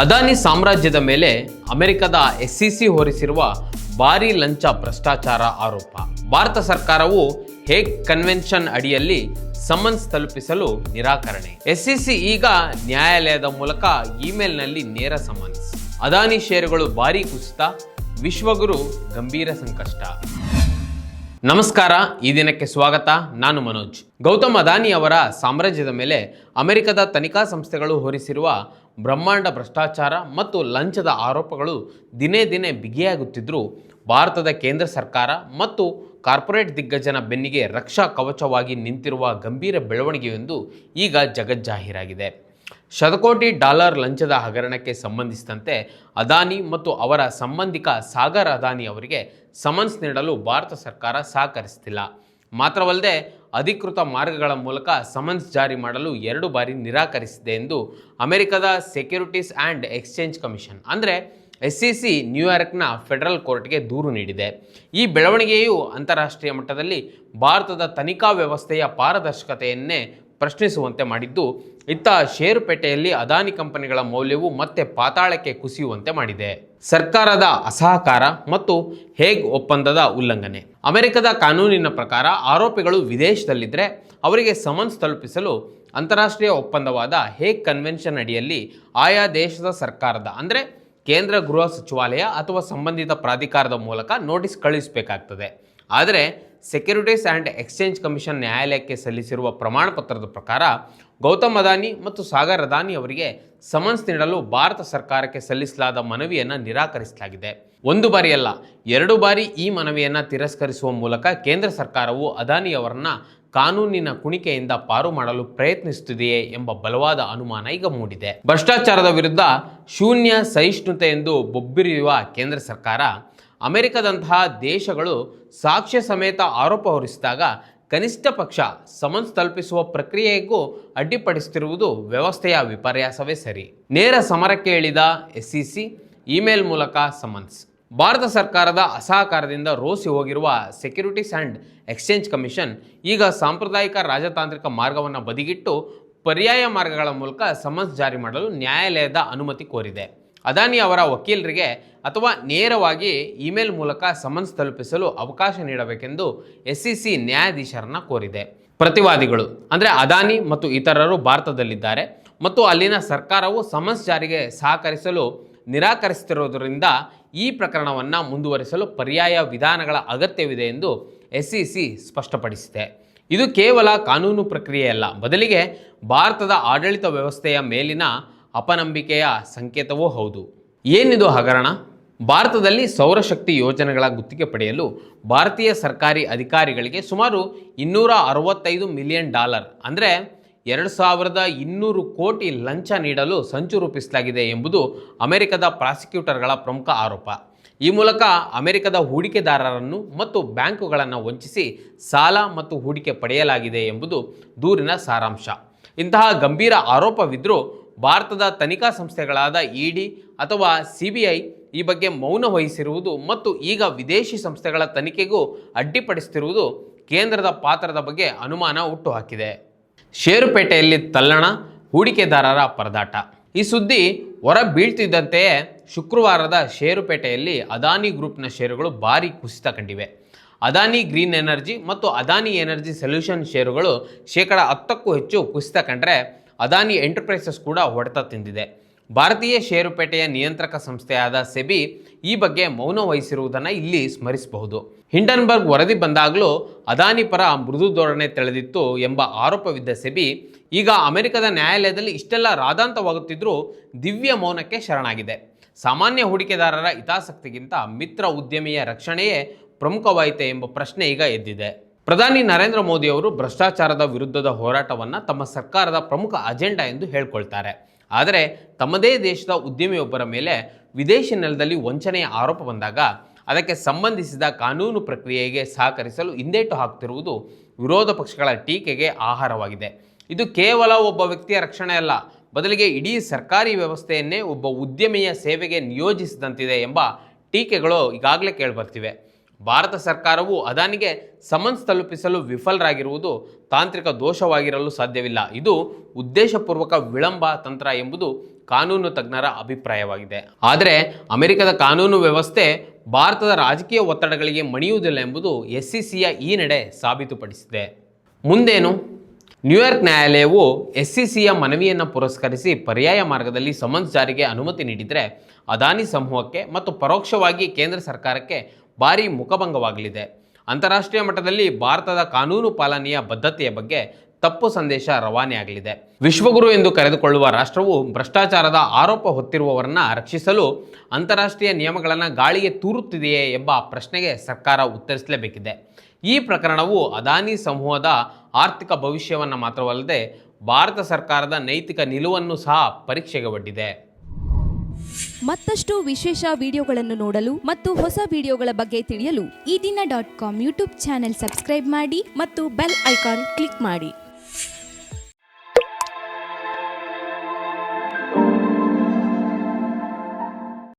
ಅದಾನಿ ಸಾಮ್ರಾಜ್ಯದ ಮೇಲೆ ಅಮೆರಿಕದ SEC ಹೊರಿಸಿರುವ ಭಾರೀ ಲಂಚ ಭ್ರಷ್ಟಾಚಾರ ಆರೋಪ. ಭಾರತ ಸರ್ಕಾರವು ಹೇಗ್ ಕನ್ವೆನ್ಷನ್ ಅಡಿಯಲ್ಲಿ ಸಮನ್ಸ್ ತಲುಪಿಸಲು ನಿರಾಕರಣೆ. SEC ಈಗ ನ್ಯಾಯಾಲಯದ ಮೂಲಕ ಇಮೇಲ್ನಲ್ಲಿ ನೇರ ಸಮನ್ಸ್. ಅದಾನಿ ಷೇರುಗಳು ಭಾರೀ ಕುಸಿತ, ವಿಶ್ವಗುರು ಗಂಭೀರ ಸಂಕಷ್ಟ. ನಮಸ್ಕಾರ, ಈ ದಿನಕ್ಕೆ ಸ್ವಾಗತ. ನಾನು ಮನೋಜ್. ಗೌತಮ್ ಅದಾನಿ ಅವರ ಸಾಮ್ರಾಜ್ಯದ ಮೇಲೆ ಅಮೆರಿಕದ ತನಿಖಾ ಸಂಸ್ಥೆಗಳು ಹೊರಿಸಿರುವ ಬ್ರಹ್ಮಾಂಡ ಭ್ರಷ್ಟಾಚಾರ ಮತ್ತು ಲಂಚದ ಆರೋಪಗಳು ದಿನೇ ದಿನೇ ಬಿಗಿಯಾಗುತ್ತಿದ್ದರೂ ಭಾರತದ ಕೇಂದ್ರ ಸರ್ಕಾರ ಮತ್ತು ಕಾರ್ಪೊರೇಟ್ ದಿಗ್ಗಜನ ಬೆನ್ನಿಗೆ ರಕ್ಷಾ ಕವಚವಾಗಿ ನಿಂತಿರುವ ಗಂಭೀರ ಬೆಳವಣಿಗೆಯೊಂದು ಈಗ ಜಗಜ್ಜಾಹೀರಾಗಿದೆ. ಶತಕೋಟಿ ಡಾಲರ್ ಲಂಚದ ಹಗರಣಕ್ಕೆ ಸಂಬಂಧಿಸಿದಂತೆ ಅದಾನಿ ಮತ್ತು ಅವರ ಸಂಬಂಧಿಕ ಸಾಗರ್ ಅದಾನಿ ಅವರಿಗೆ ಸಮನ್ಸ್ ನೀಡಲು ಭಾರತ ಸರ್ಕಾರ ಸಹಕರಿಸುತ್ತಿಲ್ಲ. ಮಾತ್ರವಲ್ಲದೆ ಅಧಿಕೃತ ಮಾರ್ಗಗಳ ಮೂಲಕ ಸಮನ್ಸ್ ಜಾರಿ ಮಾಡಲು 2 ಬಾರಿ ನಿರಾಕರಿಸಿದೆ ಎಂದು ಅಮೆರಿಕದ ಸೆಕ್ಯೂರಿಟೀಸ್ ಆ್ಯಂಡ್ ಎಕ್ಸ್ಚೇಂಜ್ ಕಮಿಷನ್ ಅಂದರೆ SEC ನ್ಯೂಯಾರ್ಕ್ನ ಫೆಡರಲ್ ಕೋರ್ಟ್ಗೆ ದೂರು ನೀಡಿದೆ. ಈ ಬೆಳವಣಿಗೆಯು ಅಂತಾರಾಷ್ಟ್ರೀಯ ಮಟ್ಟದಲ್ಲಿ ಭಾರತದ ತನಿಖಾ ವ್ಯವಸ್ಥೆಯ ಪಾರದರ್ಶಕತೆಯನ್ನೇ ಪ್ರಶ್ನಿಸುವಂತೆ ಮಾಡಿದ್ದು, ಇತ್ತ ಷೇರುಪೇಟೆಯಲ್ಲಿ ಅದಾನಿ ಕಂಪನಿಗಳ ಮೌಲ್ಯವು ಮತ್ತೆ ಪಾತಾಳಕ್ಕೆ ಕುಸಿಯುವಂತೆ ಮಾಡಿದೆ. ಸರ್ಕಾರದ ಅಸಹಕಾರ ಮತ್ತು ಹೇಗ್ ಒಪ್ಪಂದದ ಉಲ್ಲಂಘನೆ. ಅಮೆರಿಕದ ಕಾನೂನಿನ ಪ್ರಕಾರ ಆರೋಪಿಗಳು ವಿದೇಶದಲ್ಲಿದ್ದರೆ ಅವರಿಗೆ ಸಮನ್ಸ್ ತಲುಪಿಸಲು ಅಂತಾರಾಷ್ಟ್ರೀಯ ಒಪ್ಪಂದವಾದ ಹೇಗ್ ಕನ್ವೆನ್ಷನ್ ಅಡಿಯಲ್ಲಿ ಆಯಾ ದೇಶದ ಸರ್ಕಾರದ ಅಂದರೆ ಕೇಂದ್ರ ಗೃಹ ಸಚಿವಾಲಯ ಅಥವಾ ಸಂಬಂಧಿತ ಪ್ರಾಧಿಕಾರದ ಮೂಲಕ ನೋಟಿಸ್ ಕಳುಹಿಸಬೇಕಾಗ್ತದೆ. ಆದರೆ ಸೆಕ್ಯೂರಿಟೀಸ್ ಆ್ಯಂಡ್ ಎಕ್ಸ್ಚೇಂಜ್ ಕಮಿಷನ್ ನ್ಯಾಯಾಲಯಕ್ಕೆ ಸಲ್ಲಿಸಿರುವ ಪ್ರಮಾಣ ಪತ್ರದ ಪ್ರಕಾರ ಗೌತಮ್ ಅದಾನಿ ಮತ್ತು ಸಾಗರ್ ಅದಾನಿ ಅವರಿಗೆ ಸಮನ್ಸ್ ನೀಡಲು ಭಾರತ ಸರ್ಕಾರಕ್ಕೆ ಸಲ್ಲಿಸಲಾದ ಮನವಿಯನ್ನು ನಿರಾಕರಿಸಲಾಗಿದೆ. 1 ಬಾರಿ ಅಲ್ಲ, 2 ಬಾರಿ ಈ ಮನವಿಯನ್ನು ತಿರಸ್ಕರಿಸುವ ಮೂಲಕ ಕೇಂದ್ರ ಸರ್ಕಾರವು ಅದಾನಿ ಅವರನ್ನ ಕಾನೂನಿನ ಕುಣಿಕೆಯಿಂದ ಪಾರು ಮಾಡಲು ಪ್ರಯತ್ನಿಸುತ್ತಿದೆಯೇ ಎಂಬ ಬಲವಾದ ಅನುಮಾನ ಈಗ ಮೂಡಿದೆ. ಭ್ರಷ್ಟಾಚಾರದ ವಿರುದ್ಧ ಶೂನ್ಯ ಸಹಿಷ್ಣುತೆ ಎಂದು ಬೊಬ್ಬಿರಿಯುವ ಕೇಂದ್ರ ಸರ್ಕಾರ ಅಮೆರಿಕದಂತಹ ದೇಶಗಳು ಸಾಕ್ಷ್ಯ ಸಮೇತ ಆರೋಪ ಹೊರಿಸಿದಾಗ ಕನಿಷ್ಠ ಪಕ್ಷ ಸಮನ್ಸ್ ತಲುಪಿಸುವ ಪ್ರಕ್ರಿಯೆಗೂ ಅಡ್ಡಿಪಡಿಸುತ್ತಿರುವುದು ವ್ಯವಸ್ಥೆಯ ವಿಪರ್ಯಾಸವೇ ಸರಿ. ನೇರ ಸಮರಕ್ಕೆ ಇಳಿದ SEC ಇಮೇಲ್ ಮೂಲಕ ಸಮನ್ಸ್. ಭಾರತ ಸರ್ಕಾರದ ಅಸಹಕಾರದಿಂದ ರೋಸಿ ಹೋಗಿರುವ ಸೆಕ್ಯೂರಿಟೀಸ್ ಆ್ಯಂಡ್ ಎಕ್ಸ್ಚೇಂಜ್ ಕಮಿಷನ್ ಈಗ ಸಾಂಪ್ರದಾಯಿಕ ರಾಜತಾಂತ್ರಿಕ ಮಾರ್ಗವನ್ನು ಬದಿಗಿಟ್ಟು ಪರ್ಯಾಯ ಮಾರ್ಗಗಳ ಮೂಲಕ ಸಮನ್ಸ್ ಜಾರಿ ಮಾಡಲು ನ್ಯಾಯಾಲಯದ ಅನುಮತಿ ಕೋರಿದೆ. ಅದಾನಿ ಅವರ ವಕೀಲರಿಗೆ ಅಥವಾ ನೇರವಾಗಿ ಇಮೇಲ್ ಮೂಲಕ ಸಮನ್ಸ್ ತಲುಪಿಸಲು ಅವಕಾಶ ನೀಡಬೇಕೆಂದು SEC ನ್ಯಾಯಾಧೀಶರನ್ನ ಕೋರಿದೆ. ಪ್ರತಿವಾದಿಗಳು ಅಂದರೆ ಅದಾನಿ ಮತ್ತು ಇತರರು ಭಾರತದಲ್ಲಿದ್ದಾರೆ ಮತ್ತು ಅಲ್ಲಿನ ಸರ್ಕಾರವು ಸಮನ್ಸ್ ಜಾರಿಗೆ ಸಹಕರಿಸಲು ನಿರಾಕರಿಸುತ್ತಿರುವುದರಿಂದ ಈ ಪ್ರಕರಣವನ್ನು ಮುಂದುವರಿಸಲು ಪರ್ಯಾಯ ವಿಧಾನಗಳ ಅಗತ್ಯವಿದೆ ಎಂದು SEC ಸ್ಪಷ್ಟಪಡಿಸಿದೆ. ಇದು ಕೇವಲ ಕಾನೂನು ಪ್ರಕ್ರಿಯೆಯಲ್ಲ, ಬದಲಿಗೆ ಭಾರತದ ಆಡಳಿತ ವ್ಯವಸ್ಥೆಯ ಮೇಲಿನ ಅಪನಂಬಿಕೆಯ ಸಂಕೇತವೂ ಹೌದು. ಏನಿದು ಹಗರಣ? ಭಾರತದಲ್ಲಿ ಸೌರಶಕ್ತಿ ಯೋಜನೆಗಳ ಗುತ್ತಿಗೆ ಪಡೆಯಲು ಭಾರತೀಯ ಸರ್ಕಾರಿ ಅಧಿಕಾರಿಗಳಿಗೆ ಸುಮಾರು $265 ಮಿಲಿಯನ್ ಅಂದರೆ 2200 ಕೋಟಿ ಲಂಚ ನೀಡಲು ಸಂಚು ರೂಪಿಸಲಾಗಿದೆ ಎಂಬುದು ಅಮೆರಿಕದ ಪ್ರಾಸಿಕ್ಯೂಟರ್ಗಳ ಪ್ರಮುಖ ಆರೋಪ. ಈ ಮೂಲಕ ಅಮೆರಿಕದ ಹೂಡಿಕೆದಾರರನ್ನು ಮತ್ತು ಬ್ಯಾಂಕುಗಳನ್ನು ವಂಚಿಸಿ ಸಾಲ ಮತ್ತು ಹೂಡಿಕೆ ಪಡೆಯಲಾಗಿದೆ ಎಂಬುದು ದೂರಿನ ಸಾರಾಂಶ. ಇಂತಹ ಗಂಭೀರ ಆರೋಪವಿದ್ದರೂ ಭಾರತದ ತನಿಖಾ ಸಂಸ್ಥೆಗಳಾದ ED ಅಥವಾ CBI ಈ ಬಗ್ಗೆ ಮೌನ ವಹಿಸಿರುವುದು ಮತ್ತು ಈಗ ವಿದೇಶಿ ಸಂಸ್ಥೆಗಳ ತನಿಖೆಗೂ ಅಡ್ಡಿಪಡಿಸುತ್ತಿರುವುದು ಕೇಂದ್ರದ ಪಾತ್ರದ ಬಗ್ಗೆ ಅನುಮಾನ ಹುಟ್ಟುಹಾಕಿದೆ. ಷೇರುಪೇಟೆಯಲ್ಲಿ ತಲ್ಲಣ, ಹೂಡಿಕೆದಾರರ ಪರದಾಟ. ಈ ಸುದ್ದಿ ಹೊರ ಬೀಳ್ತಿದ್ದಂತೆಯೇ ಶುಕ್ರವಾರದ ಷೇರುಪೇಟೆಯಲ್ಲಿ ಅದಾನಿ ಗ್ರೂಪ್ನ ಷೇರುಗಳು ಭಾರೀ ಕುಸಿತ ಕಂಡಿವೆ. ಅದಾನಿ ಗ್ರೀನ್ ಎನರ್ಜಿ ಮತ್ತು ಅದಾನಿ ಎನರ್ಜಿ ಸೊಲ್ಯೂಷನ್ ಷೇರುಗಳು 10%ಕ್ಕೂ ಹೆಚ್ಚು ಕುಸಿತ ಕಂಡರೆ ಅದಾನಿ ಎಂಟರ್ಪ್ರೈಸಸ್ ಕೂಡ ಹೊಡೆತ ತಿಂದಿದೆ. ಭಾರತೀಯ ಷೇರುಪೇಟೆಯ ನಿಯಂತ್ರಕ ಸಂಸ್ಥೆಯಾದ ಸೆಬಿ ಈ ಬಗ್ಗೆ ಮೌನ ವಹಿಸಿರುವುದನ್ನು ಇಲ್ಲಿ ಸ್ಮರಿಸಬಹುದು. ಹಿಂಡನ್ಬರ್ಗ್ ವರದಿ ಬಂದಾಗಲೂ ಅದಾನಿ ಪರ ಮೃದು ಧೋರಣೆ ತೆಳೆದಿತ್ತು ಎಂಬ ಆರೋಪವಿದ್ದ ಸೆಬಿ ಈಗ ಅಮೆರಿಕದ ನ್ಯಾಯಾಲಯದಲ್ಲಿ ಇಷ್ಟೆಲ್ಲ ರಾದಾಂತವಾಗುತ್ತಿದ್ದರೂ ದಿವ್ಯ ಮೌನಕ್ಕೆ ಶರಣಾಗಿದೆ. ಸಾಮಾನ್ಯ ಹೂಡಿಕೆದಾರರ ಹಿತಾಸಕ್ತಿಗಿಂತ ಮಿತ್ರ ಉದ್ಯಮಿಯ ರಕ್ಷಣೆಯೇ ಪ್ರಮುಖವಾಯಿತೆ ಎಂಬ ಪ್ರಶ್ನೆ ಈಗ ಎದ್ದಿದೆ. ಪ್ರಧಾನಿ ನರೇಂದ್ರ ಮೋದಿ ಅವರು ಭ್ರಷ್ಟಾಚಾರದ ವಿರುದ್ಧದ ಹೋರಾಟವನ್ನು ತಮ್ಮ ಸರ್ಕಾರದ ಪ್ರಮುಖ ಅಜೆಂಡಾ ಎಂದು ಹೇಳ್ಕೊಳ್ತಾರೆ. ಆದರೆ ತಮ್ಮದೇ ದೇಶದ ಉದ್ಯಮಿಯೊಬ್ಬರ ಮೇಲೆ ವಿದೇಶಿ ನೆಲದಲ್ಲಿ ವಂಚನೆಯ ಆರೋಪ ಬಂದಾಗ ಅದಕ್ಕೆ ಸಂಬಂಧಿಸಿದ ಕಾನೂನು ಪ್ರಕ್ರಿಯೆಗೆ ಸಹಕರಿಸಲು ಹಿಂದೇಟು ಹಾಕುತ್ತಿರುವುದು ವಿರೋಧ ಪಕ್ಷಗಳ ಟೀಕೆಗೆ ಆಹಾರವಾಗಿದೆ. ಇದು ಕೇವಲ ಒಬ್ಬ ವ್ಯಕ್ತಿಯ ರಕ್ಷಣೆ ಅಲ್ಲ, ಬದಲಿಗೆ ಇಡೀ ಸರ್ಕಾರಿ ವ್ಯವಸ್ಥೆಯನ್ನೇ ಒಬ್ಬ ಉದ್ಯಮಿಯ ಸೇವೆಗೆ ನಿಯೋಜಿಸಿದಂತಿದೆ ಎಂಬ ಟೀಕೆಗಳು ಈಗಾಗಲೇ ಕೇಳಿಬರ್ತಿವೆ. ಭಾರತ ಸರ್ಕಾರವು ಅದಾನಿಗೆ ಸಮನ್ಸ್ ತಲುಪಿಸಲು ವಿಫಲರಾಗಿರುವುದು ತಾಂತ್ರಿಕ ದೋಷವಾಗಿರಲು ಸಾಧ್ಯವಿಲ್ಲ. ಇದು ಉದ್ದೇಶಪೂರ್ವಕ ವಿಳಂಬ ತಂತ್ರ ಎಂಬುದು ಕಾನೂನು ತಜ್ಞರ ಅಭಿಪ್ರಾಯವಾಗಿದೆ. ಆದರೆ ಅಮೆರಿಕದ ಕಾನೂನು ವ್ಯವಸ್ಥೆ ಭಾರತದ ರಾಜಕೀಯ ಒತ್ತಡಗಳಿಗೆ ಮಣಿಯುವುದಿಲ್ಲ ಎಂಬುದು SECಯ ಈ ನಡೆ ಸಾಬೀತುಪಡಿಸಿದೆ. ಮುಂದೇನು? ನ್ಯೂಯಾರ್ಕ್ ನ್ಯಾಯಾಲಯವು SECಯ ಮನವಿಯನ್ನು ಪುರಸ್ಕರಿಸಿ ಪರ್ಯಾಯ ಮಾರ್ಗದಲ್ಲಿ ಸಮನ್ಸ್ ಜಾರಿಗೆ ಅನುಮತಿ ನೀಡಿದರೆ ಅದಾನಿ ಸಮೂಹಕ್ಕೆ ಮತ್ತು ಪರೋಕ್ಷವಾಗಿ ಕೇಂದ್ರ ಸರ್ಕಾರಕ್ಕೆ ಭಾರೀ ಮುಖಭಂಗವಾಗಲಿದೆ. ಅಂತಾರಾಷ್ಟ್ರೀಯ ಮಟ್ಟದಲ್ಲಿ ಭಾರತದ ಕಾನೂನು ಪಾಲನೆಯ ಬದ್ಧತೆಯ ಬಗ್ಗೆ ತಪ್ಪು ಸಂದೇಶ ರವಾನೆಯಾಗಲಿದೆ. ವಿಶ್ವಗುರು ಎಂದು ಕರೆದುಕೊಳ್ಳುವ ರಾಷ್ಟ್ರವು ಭ್ರಷ್ಟಾಚಾರದ ಆರೋಪ ಹೊತ್ತಿರುವವರನ್ನು ರಕ್ಷಿಸಲು ಅಂತಾರಾಷ್ಟ್ರೀಯ ನಿಯಮಗಳನ್ನು ಗಾಳಿಗೆ ತೂರುತ್ತಿದೆಯೇ ಎಂಬ ಪ್ರಶ್ನೆಗೆ ಸರ್ಕಾರ ಉತ್ತರಿಸಲೇಬೇಕಿದೆ. ಈ ಪ್ರಕರಣವು ಅದಾನಿ ಸಮೂಹದ ಆರ್ಥಿಕ ಭವಿಷ್ಯವನ್ನು ಮಾತ್ರವಲ್ಲದೆ ಭಾರತ ಸರ್ಕಾರದ ನೈತಿಕ ನಿಲುವನ್ನು ಸಹ ಪರೀಕ್ಷೆಗೆ ಒಡ್ಡಿದೆ. ಮತ್ತಷ್ಟು ವಿಶೇಷ ವಿಡಿಯೋಗಳನ್ನು ನೋಡಲು ಮತ್ತು ಹೊಸ ವಿಡಿಯೋಗಳ ಬಗ್ಗೆ ತಿಳಿಯಲು ಈ ದಿನ .com ಯೂಟ್ಯೂಬ್ ಚಾನೆಲ್ ಸಬ್ಸ್ಕ್ರೈಬ್ ಮಾಡಿ ಮತ್ತು ಬೆಲ್ ಐಕಾನ್ ಕ್ಲಿಕ್ ಮಾಡಿ.